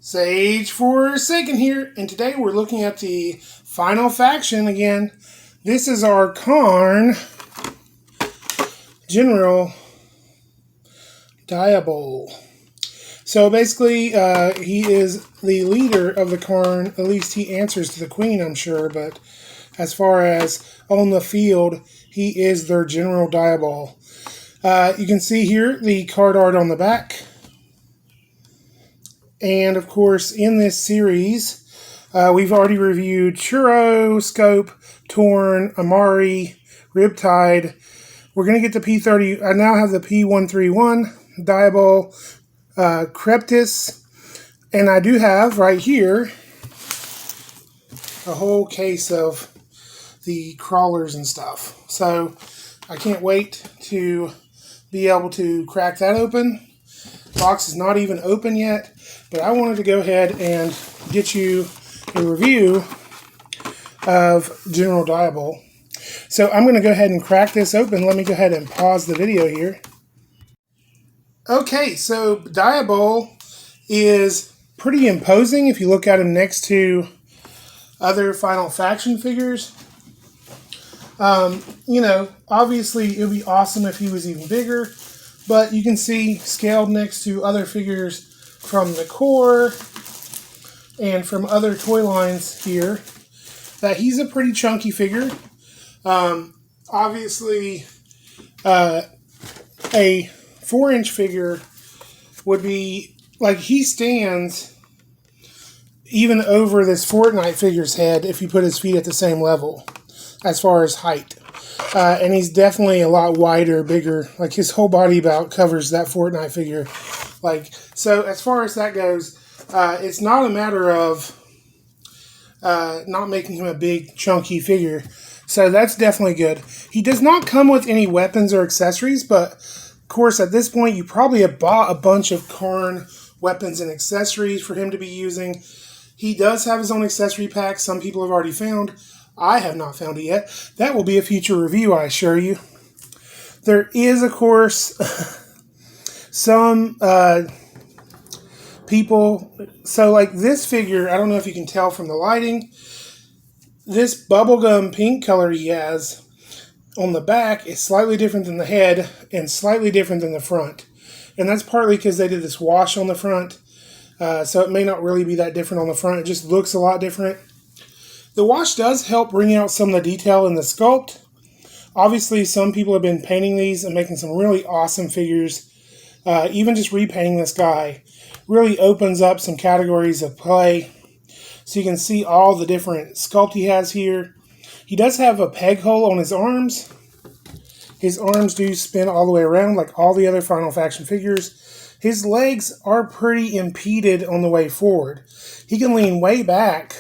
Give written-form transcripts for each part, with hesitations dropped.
Sage Forsaken here, and today we're looking at the final faction again. This is our Kharn General Diabol. So basically, he is the leader of the Kharn. At least he answers to the Queen, I'm sure. But as far as on the field, he is their General Diabol. You can see here the card art on the back. And, of course, in this series, we've already reviewed Churro, Scope, Torn, Amari, Riptide. We're going to get to P30. I now have the P131, Diabol, Creptus, and I do have right here a whole case of the crawlers and stuff. So I can't wait to be able to crack that open. Box is not even open yet. But I wanted to go ahead and get you a review of General Diabol. So I'm going to go ahead and crack this open. Let me go ahead and pause the video here. Okay, so Diabol is pretty imposing if you look at him next to other Final Faction figures. You know, obviously it would be awesome if he was even bigger. But you can see scaled next to other figures from the core and from other toy lines here that he's a pretty chunky figure. Obviously, a 4-inch figure would be like he stands even over this Fortnite figure's head if you put his feet at the same level as far as height. And he's definitely a lot wider, bigger. Like his whole body about covers that Fortnite figure. So as far as that goes, it's not a matter of not making him a big, chunky figure. So that's definitely good. He does not come with any weapons or accessories, but of course at this point you probably have bought a bunch of Kharn weapons and accessories for him to be using. He does have his own accessory pack. Some people have already found. I have not found it yet. That will be a future review, I assure you. There is, of course, some people. So, like this figure, I don't know if you can tell from the lighting. This bubblegum pink color he has on the back is slightly different than the head and slightly different than the front. And that's partly because they did this wash on the front. So it may not really be that different on the front. It just looks a lot different. The wash does help bring out some of the detail in the sculpt. Obviously, some people have been painting these and making some really awesome figures. Even just repainting this guy really opens up some categories of play. So you can see all the different sculpt he has here. He does have a peg hole on his arms. His arms do spin all the way around like all the other Final Faction figures. His legs are pretty impeded on the way forward. He can lean way back.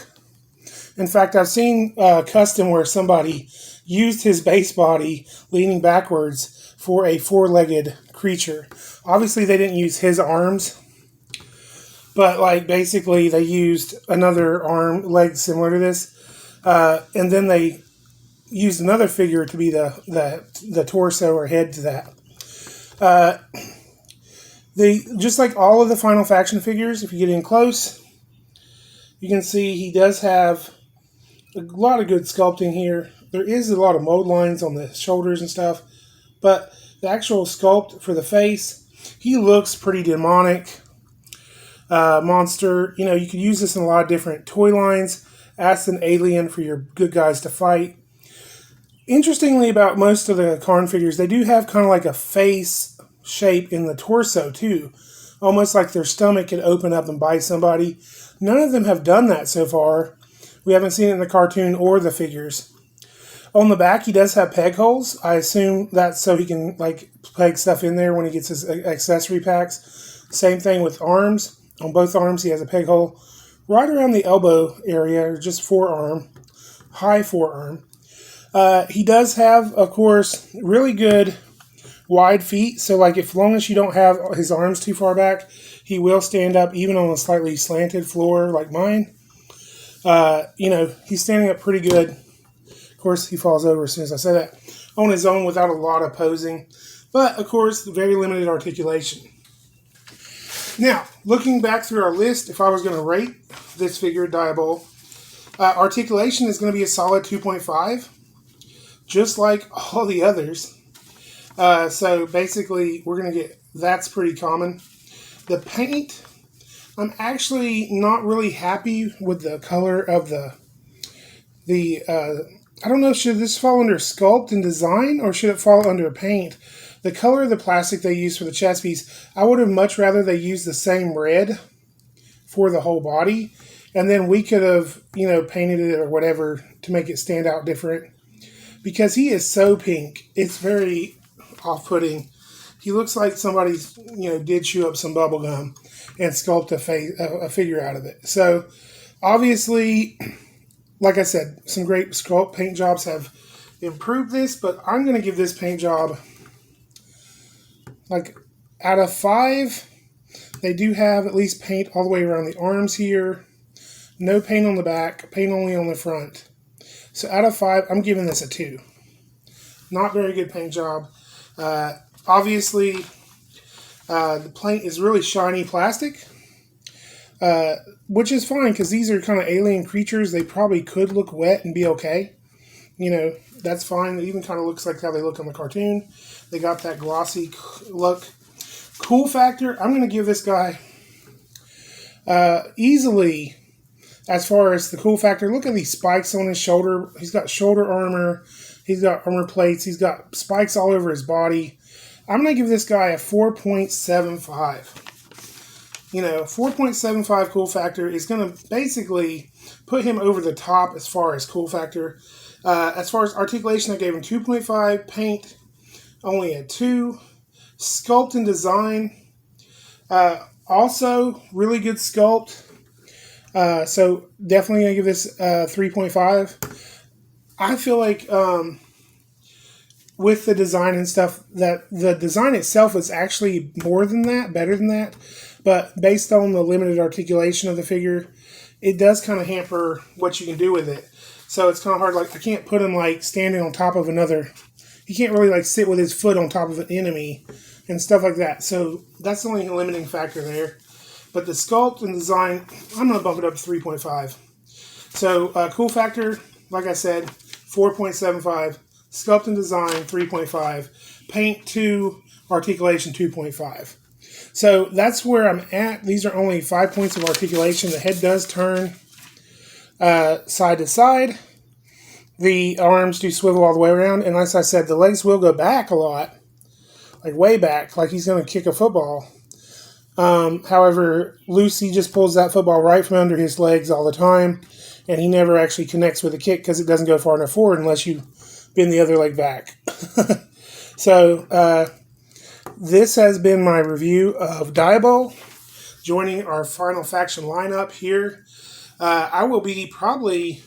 In fact, I've seen custom where somebody used his base body leaning backwards for a 4-legged creature. Obviously, they didn't use his arms, but like basically they used another leg similar to this, and then they used another figure to be the torso or head to that. Just like all of the Final Faction figures, if you get in close, you can see he does have a lot of good sculpting here. There is a lot of mold lines on the shoulders and stuff, but the actual sculpt for the face, he looks pretty demonic. Monster. You know, you could use this in a lot of different toy lines. Ask an alien for your good guys to fight. Interestingly about most of the Kharn figures, they do have kind of like a face shape in the torso too. Almost like their stomach could open up and bite somebody. None of them have done that so far. We haven't seen it in the cartoon or the figures. On the back, he does have peg holes. I assume that's so he can like peg stuff in there when he gets his accessory packs. Same thing with arms. On both arms, he has a peg hole right around the elbow area, or just forearm, high forearm. He does have, of course, really good wide feet. So like as long as you don't have his arms too far back, he will stand up even on a slightly slanted floor like mine. You know, he's standing up pretty good. Of course, he falls over as soon as I say that. On his own without a lot of posing. But, of course, very limited articulation. Now, looking back through our list, if I was going to rate this figure, Diabol, articulation is going to be a solid 2.5, just like all the others. So basically, we're going to get, that's pretty common. The paint, I'm actually not really happy with the color of I don't know, should this fall under sculpt and design or should it fall under paint? The color of the plastic they use for the chest piece, I would have much rather they use the same red for the whole body. And then we could have, painted it or whatever to make it stand out different. Because he is so pink, it's very off-putting. He looks like somebody, did chew up some bubble gum and sculpt a figure out of it. So, obviously, like I said, some great sculpt paint jobs have improved this, but I'm going to give this paint job, out of 5, they do have at least paint all the way around the arms here. No paint on the back, paint only on the front. So out of 5, I'm giving this a 2. Not very good paint job. Obviously, the paint is really shiny plastic, which is fine because these are kind of alien creatures. They probably could look wet and be okay. That's fine. It even kind of looks like how they look on the cartoon. They got that glossy look. Cool factor, I'm going to give this guy easily, as far as the cool factor, look at these spikes on his shoulder. He's got shoulder armor. He's got armor plates. He's got spikes all over his body. I'm going to give this guy a 4.75. 4.75 cool factor is going to basically put him over the top as far as cool factor. As far as articulation, I gave him 2.5. Paint, only a 2. Sculpt and design, also really good sculpt. So definitely going to give this 3.5. I feel like with the design and stuff, that the design itself is actually more than that, better than that. But based on the limited articulation of the figure, it does kind of hamper what you can do with it. So it's kind of hard. I can't put him standing on top of another. He can't really sit with his foot on top of an enemy and stuff like that. So that's the only limiting factor there. But the sculpt and design, I'm going to bump it up to 3.5. So cool factor, like I said, 4.75. Sculpt and design, 3.5. Paint, 2. Articulation, 2.5. So that's where I'm at. These are only 5 points of articulation. The head does turn side to side. The arms do swivel all the way around. And as I said, the legs will go back a lot. Way back, like he's going to kick a football. However, Lucy just pulls that football right from under his legs all the time. And he never actually connects with a kick because it doesn't go far enough forward unless you bend the other leg back. So, this has been my review of Diabol, joining our final faction lineup here. I will be probably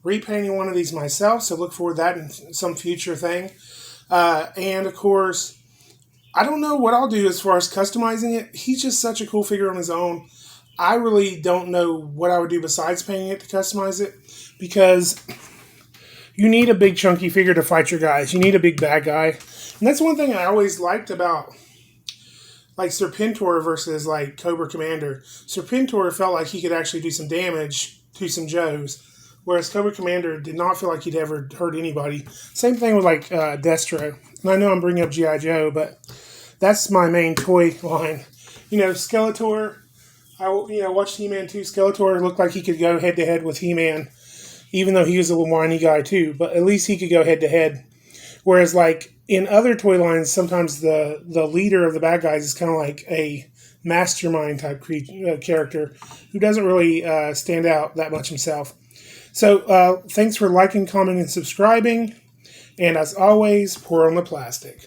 repainting one of these myself, so look forward to that in some future thing. And of course, I don't know what I'll do as far as customizing it. He's just such a cool figure on his own. I really don't know what I would do besides painting it to customize it, because you need a big chunky figure to fight your guys. You need a big bad guy. And that's one thing I always liked about Serpentor versus Cobra Commander. Serpentor felt like he could actually do some damage to some Joes, whereas Cobra Commander did not feel like he'd ever hurt anybody. Same thing with Destro. And I know I'm bringing up G.I. Joe, but that's my main toy line. Skeletor. I watched He-Man 2. Skeletor looked like he could go head-to-head with He-Man, even though he was a little whiny guy too. But at least he could go head-to-head. Whereas, in other toy lines, sometimes the leader of the bad guys is kind of like a mastermind type character who doesn't really stand out that much himself. So, thanks for liking, commenting, and subscribing. And as always, pour on the plastic.